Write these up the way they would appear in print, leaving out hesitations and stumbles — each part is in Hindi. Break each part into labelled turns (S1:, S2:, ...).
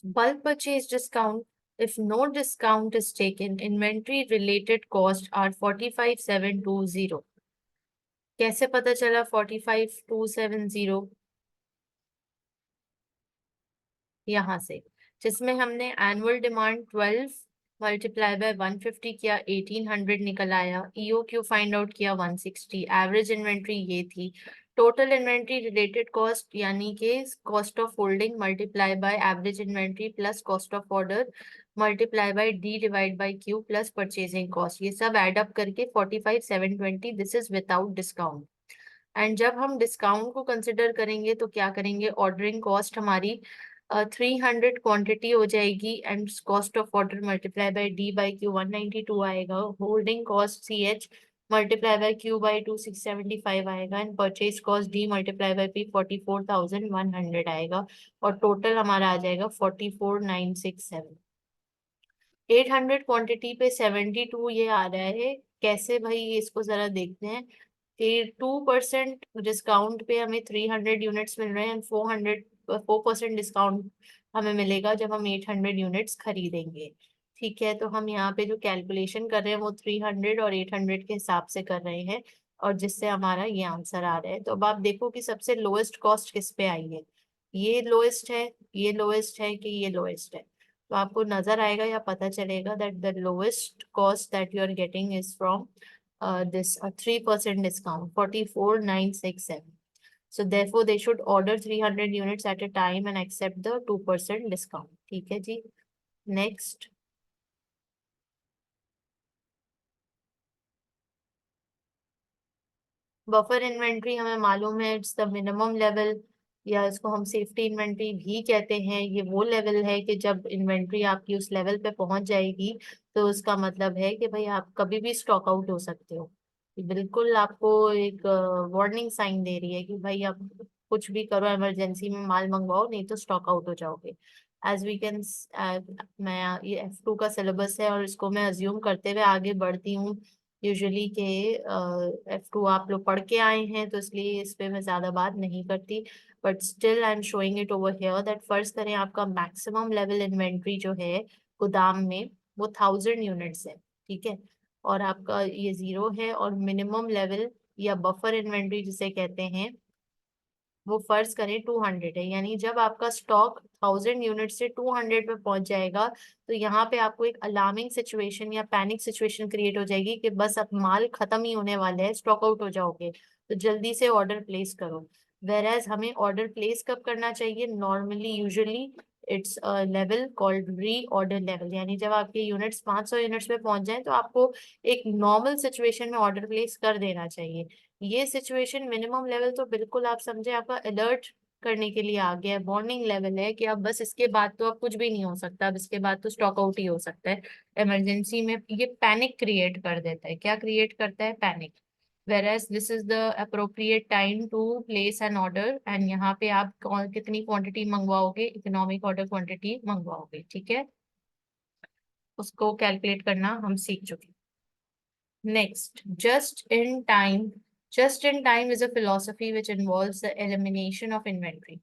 S1: Bulk purchase discount. If no discount is taken, inventory related costs are 45,720. कैसे पता चला 45,270? यहाँ से, जिसमें हमने एनुअल डिमांड 12 मल्टीप्लाई बाय 150 किया, 1800 निकल आया। ईओक्यू फाइंड आउट किया 160। एवरेज इन्वेंट्री ये थी। टोटल इन्वेंट्री रिलेटेड कॉस्ट यानी कि cost of holding multiply by average inventory plus cost of order multiply by D divide by Q plus purchasing cost, ये सब एड अप करके 45,720। This is without discount. And जब हम डिस्काउंट को कंसिडर करेंगे तो क्या करेंगे, ऑर्डरिंग कॉस्ट हमारी 300 क्वांटिटी हो जाएगी and cost of order multiply by D by Q 192 आएगा। Holding cost C H multiply by Q by 2 675 आएगा and purchase cost D multiply by P 44,100 आएगा। और टोटल हमारा आ जाएगा 44,967। 800 क्वांटिटी पे 72 ये आ रहा है। कैसे भाई, इसको जरा देखते हैं कि 2% डिस्काउंट पे हमें 300 यूनिट्स मिल रहे हैं एंड 4% डिस्काउंट हमें मिलेगा जब हम 800 यूनिट्स खरीदेंगे। ठीक है, तो हम यहाँ पे जो कैलकुलेशन कर रहे हैं वो 300 और 800 के हिसाब से कर रहे हैं और जिससे हमारा ये आंसर आ रहा है। तो अब आप देखो कि सबसे लोएस्ट कॉस्ट किस पे आई है। ये लोएस्ट है, ये लोएस्ट है कि ये लोएस्ट है। तो आपको नजर आएगा या पता चलेगा that the lowest cost that you are getting is from this 3% discount, 44,967. So therefore they should order 300 units at a time and accept the 2% discount. ठीक है जी, next. बफर इन्वेंट्री हमें मालूम है इट्स द मिनिमम लेवल, या इसको हम सेफ्टी इन्वेंट्री भी कहते हैं। ये वो लेवल है कि जब इन्वेंट्री आपकी उस लेवल पे पहुंच जाएगी तो उसका मतलब है कि भाई आप कभी भी स्टॉक आउट हो सकते हो। ये बिल्कुल आपको एक वार्निंग साइन दे रही है कि भाई आप कुछ भी करो, इमरजेंसी में माल मंगवाओ नहीं तो स्टॉक आउट हो जाओगे। एज वी कैन, मैं ये F2 का सिलेबस है और इसको मैं अज्यूम करते हुए आगे बढ़ती हूँ। यूजुअली के F2 आप लोग पढ़ के आए हैं तो इसलिए इस पे मैं ज्यादा बात नहीं करती, but still I am showing it over here that फर्ज करें आपका मैक्सिमम लेवल इन्वेंट्री जो है गोदाम में वो 1000 यूनिट्स है। ठीक है, और आपका ये 0 है और मिनिमम लेवल या बफर इन्वेंट्री जिसे कहते हैं वो फर्ज करें 200 है। यानी जब आपका स्टॉक 1000 यूनिट से 200 पे पहुंच जाएगा तो यहाँ पे आपको एक अलार्मिंग सिचुएशन या पैनिक सिचुएशन क्रिएट हो जाएगी कि बस अब माल खत्म ही होने वाले हैं, स्टॉक आउट हो जाओगे, तो जल्दी से ऑर्डर प्लेस करो। वेर हमें ऑर्डर प्लेस कब करना चाहिए, normally usually it's level called री ऑर्डर लेवल। यानी जब आपके यूनिट्स 500 यूनिट्स पे पहुंच जाए तो आपको एक नॉर्मल सिचुएशन में ऑर्डर प्लेस कर देना चाहिए। ये सिचुएशन मिनिमम लेवल तो बिल्कुल आप समझे आपका अलर्ट करने के लिए आ गया है, वार्निंग लेवल है कि अब बस इसके बाद तो अब कुछ भी नहीं हो सकता, अब इसके बाद तो स्टॉक आउट ही हो सकता है। इमरजेंसी में ये पैनिक क्रिएट कर देता है। क्या क्रिएट करता है, panic. whereas this is the appropriate time to place an order and यहाँ पे आप कितनी क्वांटिटी मंगवाओगे, इकोनॉमिक ऑर्डर क्वांटिटी मंगवाओगे। ठीक है, उसको कैलकुलेट करना हम सीख चुके। Next, just in time. Just in time is a philosophy which involves the elimination of inventory.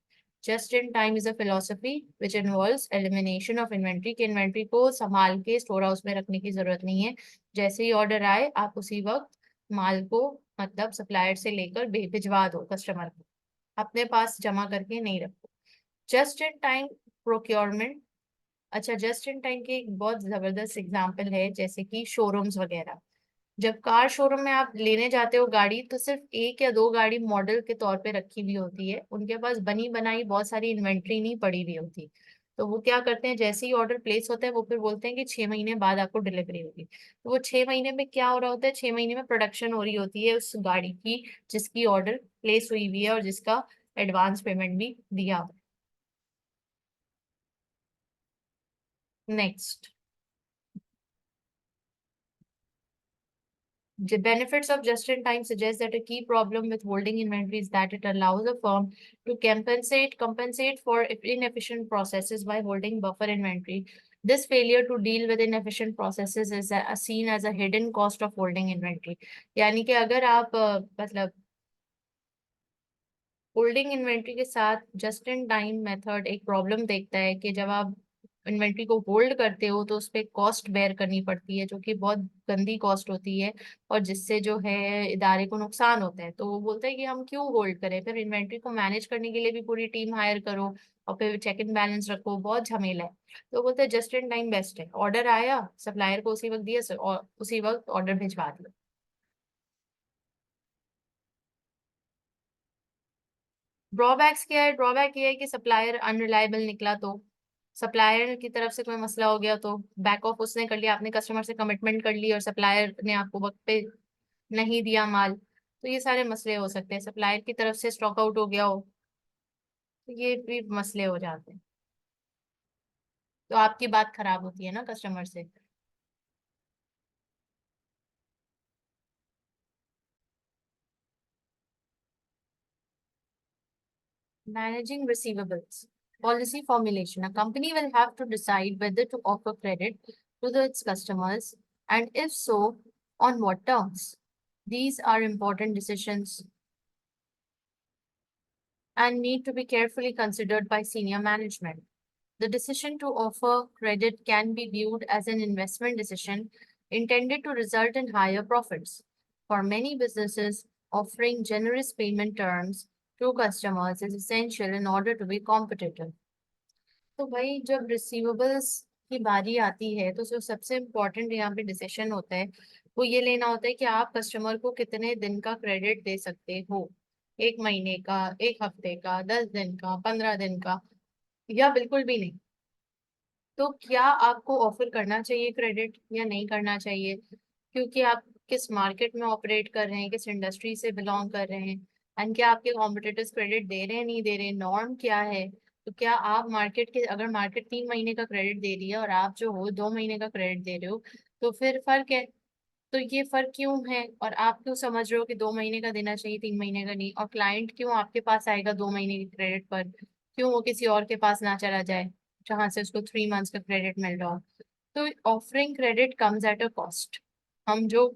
S1: Just in time is a philosophy which involves elimination of inventory, कि इन्वेंट्री को संभाल के स्टोर हाउस में रखने की जरूरत नहीं है। जैसे ही ऑर्डर आए आप उसी वक्त माल को मतलब सप्लायर से लेकर भिजवा दो कस्टमर को, अपने पास जमा करके नहीं रखो। Just in time procurement. अच्छा, जस्ट इन टाइम की एक बहुत जबरदस्त एग्जांपल है जैसे कि शोरूम्स वगैरह। जब कार शोरूम में आप लेने जाते हो गाड़ी तो सिर्फ एक या दो गाड़ी मॉडल के तौर पे रखी हुई होती है, उनके पास बनी बनाई बहुत सारी इन्वेंट्री नहीं पड़ी हुई होती। तो वो क्या करते हैं, जैसे ही ऑर्डर प्लेस होता है वो फिर बोलते हैं कि 6 महीने बाद आपको डिलीवरी होगी। तो वो 6 महीने में क्या हो रहा होता है, 6 महीने में प्रोडक्शन हो रही होती है उस गाड़ी की जिसकी ऑर्डर प्लेस हुई हुई है और जिसका एडवांस पेमेंट भी दिया हुआ है। Next, the benefits of just-in-time suggest that a key problem with holding inventory is that it allows a firm to compensate for inefficient processes by holding buffer inventory. This failure to deal with inefficient processes is seen as a hidden cost of holding inventory. यानी कि अगर आप मतलब होल्डिंग इन्वेंट्री के साथ जस्ट इन टाइम मेथड एक प्रॉब्लम देखता है कि जब आप इन्वेंट्री को होल्ड करते हो तो उस पर कॉस्ट बेयर करनी पड़ती है, जो कि बहुत गंदी कॉस्ट होती है और जिससे जो है इदारे को नुकसान होता है। तो वो बोलता है कि हम क्यों होल्ड करें, फिर इन्वेंट्री को मैनेज करने के लिए भी पूरी टीम हायर करो और फिर चेक इन बैलेंस रखो, बहुत झमेला है। तो बोलते हैं जस्ट इन टाइम बेस्ट है, ऑर्डर आया सप्लायर को उसी वक्त दिया और उसी वक्त ऑर्डर भिजवा दिया। ड्रॉबैक्स क्या है? ड्रॉबैक ये है कि सप्लायर अनरिलायबल निकला तो, सप्लायर की तरफ से कोई मसला हो गया तो, बैक ऑफ उसने कर लिया, आपने कस्टमर से कमिटमेंट कर ली और सप्लायर ने आपको वक्त पे नहीं दिया माल, तो ये सारे मसले हो सकते हैं। सप्लायर की तरफ से स्टॉक आउट हो गया हो तो ये भी मसले हो जाते हैं, तो आपकी बात खराब होती है ना कस्टमर से। Managing receivables. Policy formulation. A company will have to decide whether to offer credit to its customers, and if so, on what terms. These are important decisions and need to be carefully considered by senior management. The decision to offer credit can be viewed as an investment decision intended to result in higher profits. For many businesses, offering generous payment terms to customers is essential in order to be competitive. तो भाई जब रिसीवेबल्स की बारी आती है तो जो सबसे इम्पोर्टेंट यहाँ पे डिसीजन होता है वो ये लेना होता है कि आप कस्टमर को कितने दिन का क्रेडिट दे सकते हो, 1 महीने का, 1 हफ्ते का, 10 दिन का, 15 दिन का, या बिल्कुल भी नहीं। तो क्या आपको ऑफर करना चाहिए क्रेडिट या नहीं करना चाहिए, क्योंकि आप किस मार्केट में ऑपरेट कर रहे हैं, किस इंडस्ट्री से बिलोंग कर रहे हैं, एंड क्या आपके कॉम्पिटिटर्स क्रेडिट दे रहे हैं नहीं दे रहे हैं, नॉर्म क्या है। तो क्या आप मार्केट के, अगर मार्केट 3 महीने का क्रेडिट दे रही है और आप जो हो 2 महीने का क्रेडिट दे रहे हो, तो फिर फर्क है। तो ये फर्क क्यों है और आप क्यों समझ रहे हो कि 2 महीने का देना चाहिए 3 महीने का नहीं, और क्लाइंट क्यों आपके पास आएगा 2 महीने के क्रेडिट पर, क्यों वो किसी और के पास ना चला जाए जहां से उसको 3 मंथ्स का क्रेडिट मिल रहा हो। तो offering credit comes at a cost. हम जो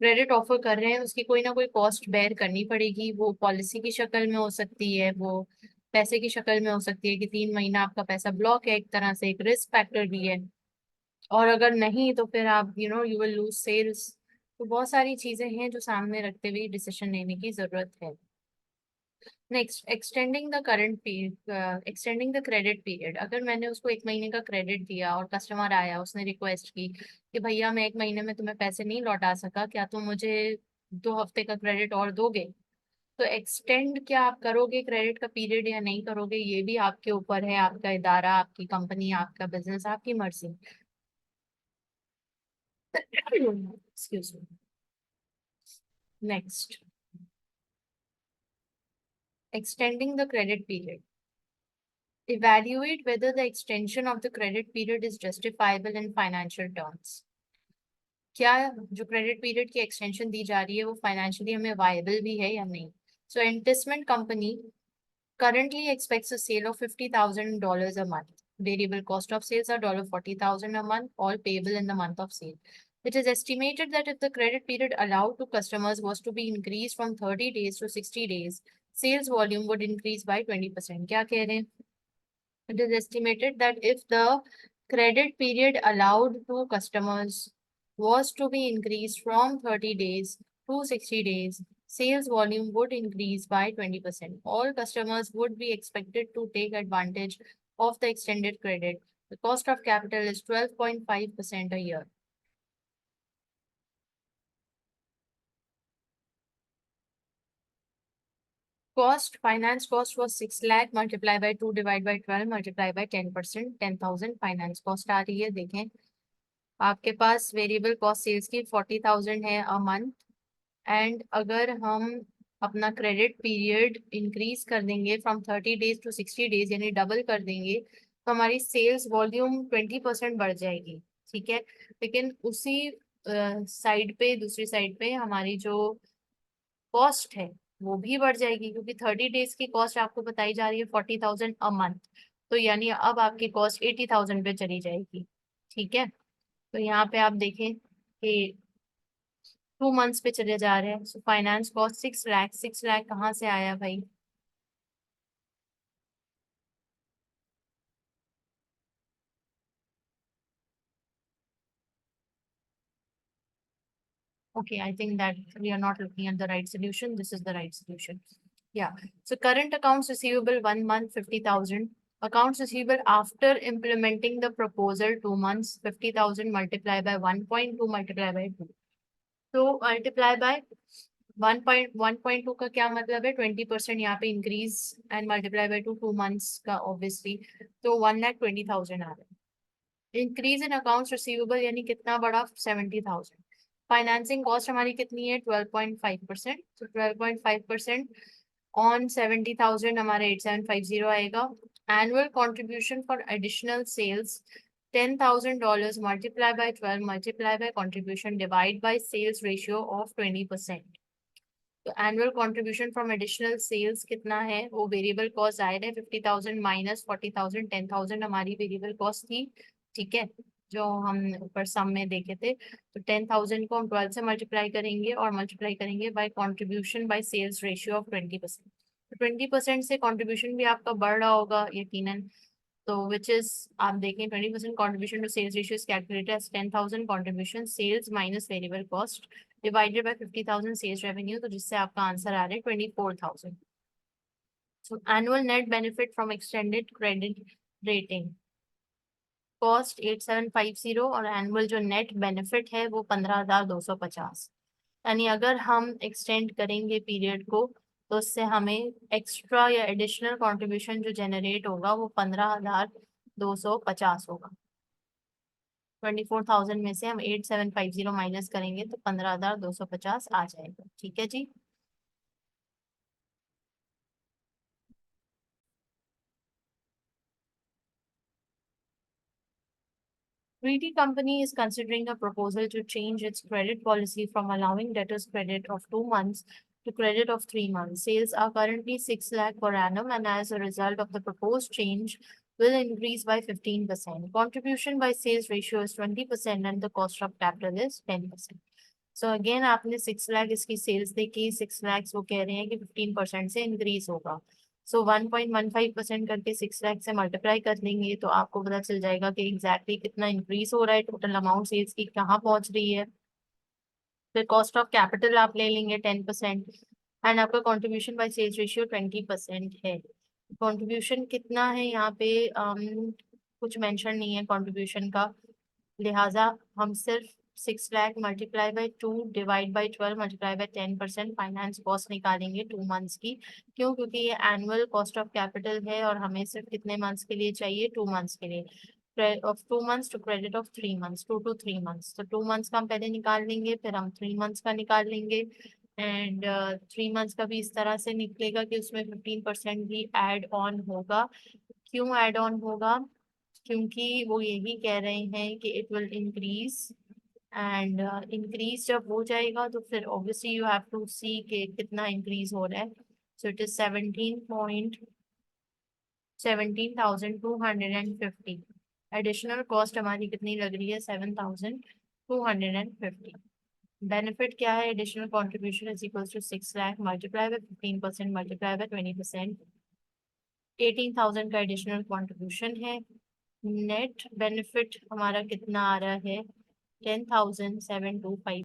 S1: क्रेडिट ऑफर कर रहे हैं उसकी कोई ना कोई कॉस्ट बेयर करनी पड़ेगी, वो पॉलिसी की शक्ल में हो सकती है, वो पैसे की शक्ल में हो सकती है कि 3 महीना आपका पैसा ब्लॉक है, एक तरह से एक रिस्क फैक्टर भी है। और अगर नहीं तो फिर आप यू विल लूज सेल्स। तो बहुत सारी चीजें हैं जो सामने रखते हुए डिसीजन लेने की जरूरत है। Next, extending the current period, extending the credit period. अगर मैंने उसको 1 महीने का क्रेडिट दिया और कस्टमर आया, उसने रिक्वेस्ट की कि भैया मैं 1 महीने में तुम्हें पैसे नहीं लौटा सका, क्या तुम मुझे 2 हफ्ते का क्रेडिट और दोगे। तो एक्सटेंड क्या आप करोगे क्रेडिट का पीरियड या नहीं करोगे, ये भी आपके ऊपर है, आपका इदारा, आपकी कंपनी, आपका बिजनेस, आपकी मर्जी। Excuse me. Next, extending the credit period. Evaluate whether the extension of the credit period is justifiable in financial terms. क्या जो क्रेडिट पीरियड की एक्सटेंशन दी जा रही है वो फाइनेंशियली हमें वायबल भी है या नहीं। So investment company currently expects a sale of $50,000 a month. Variable cost of sales are $40,000 a month, all payable in the month of sale. It is estimated that if the credit period allowed to customers was to be increased from 30 days to 60 days, sales volume would increase by 20%. क्या कह रहे हैं? It is estimated that if the credit period allowed to customers was to be increased from 30 days to 60 days, sales volume would increase by 20%. All customers would be expected to take advantage of the extended credit. The cost of capital is 12.5% a year. Cost, finance cost was 6 lakh multiplied by 2 divided by 12 multiplied by 10%, 10,000 finance cost आ रही है। देखें आपके पास वेरिएबल कॉस्ट सेल्स की 40,000 है अ मंथ, एंड अगर हम अपना क्रेडिट पीरियड इंक्रीज कर देंगे फ्रॉम 30 डेज टू 60 डेज, यानी डबल कर देंगे, तो हमारी सेल्स वॉल्यूम 20% बढ़ जाएगी। ठीक है, लेकिन उसी साइड पे, दूसरी साइड पे हमारी जो कॉस्ट है वो भी बढ़ जाएगी, क्योंकि 30 डेज की कॉस्ट आपको बताई जा रही है 40,000 अ मंथ, तो यानी अब आपकी कॉस्ट 80,000 पे चली जाएगी। ठीक है, तो यहाँ पे आप देखें कि 2 मंथ्स पे चले जा रहे हैं। So finance cost 6 lakh, 6 lakh कहाँ से आया भाई? Okay, I think that we are not looking at the right solution. This is the right solution. Yeah. So current accounts receivable 1 month 50,000. Accounts receivable after implementing the proposal 2 months 50,000 multiplied by 1.2 multiplied by 2. So multiply by 1.2 का क्या मतलब है 20% यहाँ पे increase and multiply by 2 months का ऑब्वियसली तो 1,20,000 आ रहा है इंक्रीज इन अकाउंट्स रिसीवेबल यानी कितना बड़ा 70,000 फाइनेंसिंग कॉस्ट हमारी कितनी है 12.5% तो 12.5% ऑन 70,000 हमारे 8750 आएगा annual contribution for additional sales $10,000 multiplied by 12 multiplied by contribution divide by sales ratio of 20%. तो annual contribution from additional sales कितना है वो वेरिएबल कॉस्ट आया है 50,000 माइनस 40,000 10,000 हमारी वेरिएबल कॉस्ट थी ठीक है जो हम ऊपर सम में देखे थे तो 10,000 को हम 12 से मल्टीप्लाई करेंगे और मल्टीप्लाई करेंगे by contribution by sales ratio of 20%. 20% से कॉन्ट्रीब्यूशन भी आपका बढ़ रहा होगा यकीनन तो विच इज आप देखें 20% contribution to sales ratio is calculated as 10,000 contribution sales minus variable cost divided by 50,000 sales revenue तो जिससे आपका आंसर आ रहा है 24,000. So annual net benefit from extended credit rating cost 8750 और एनुअल जो नेट बेनिफिट है वो 15,250 यानी अगर हम एक्सटेंड करेंगे पीरियड को तो उससे हमें एक्स्ट्रा या एडिशनल कंट्रीब्यूशन जो जनरेट होगा वो 15,250 होगा 24,000 में से हम 8750 माइनस करेंगे तो 15,250 आ जाएगा ठीक है जी. Treaty Company is considering a proposal to change its credit policy from allowing debtors credit of 2 months to credit of 3 months. Sales are currently 6 lakh per annum and as a result of the proposed change will increase by 15%. Contribution by sales ratio is 20% and the cost of capital is 10%. So again आपने 6 लाख इसकी सेल्स देखी 6 lakhs वो कह रहे हैं कि 15% से इंक्रीज होगा सो 1.15% करके 6 लाख से मल्टीप्लाई कर लेंगे तो आपको पता चल जाएगा कि एग्जैक्टली कितना इंक्रीज हो रहा है टोटल अमाउंट सेल्स की कहाँ पहुंच रही है फिर कॉस्ट ऑफ कैपिटल आप ले लेंगे 10% एंड आपका कॉन्ट्रीब्यूशन बाय सेल्स रेशियो 20% है कॉन्ट्रीब्यूशन कितना है यहाँ पे कुछ मेंशन नहीं है कॉन्ट्रीब्यूशन का लिहाजा हम सिर्फ 6 lakh multiply bye 2 divide by 12 multiply by 10% finance cost निकालेंगे 2 मंथ्स की क्यों क्योंकि ये एनुअल कॉस्ट ऑफ कैपिटल है और हमें सिर्फ कितने मंथ्स के लिए चाहिए 2 मंथ्स के लिए of 2 months to credit of 3 months 2 to 3 months तो 2 मंथ्स का हम पहले निकाल लेंगे फिर हम 3 मंथ्स का निकाल लेंगे एंड 3 मंथ्स का भी इस तरह से निकलेगा कि उसमें 15% भी एड ऑन होगा क्यों एड ऑन होगा क्योंकि वो यही कह रहे हैं कि it will increase and increase जब हो जाएगा तो फिर obviously you have to see कि कितना इंक्रीज हो रहा है so it is 17,250 additional cost हमारी कितनी लग रही है 7,250 बेनिफिट क्या है additional contribution is equals to 6 lakh multiply by 15% multiply by 20% 18,000 का एडिशनल कॉन्ट्रीब्यूशन है नेट बेनिफिट हमारा कितना आ रहा है 10,725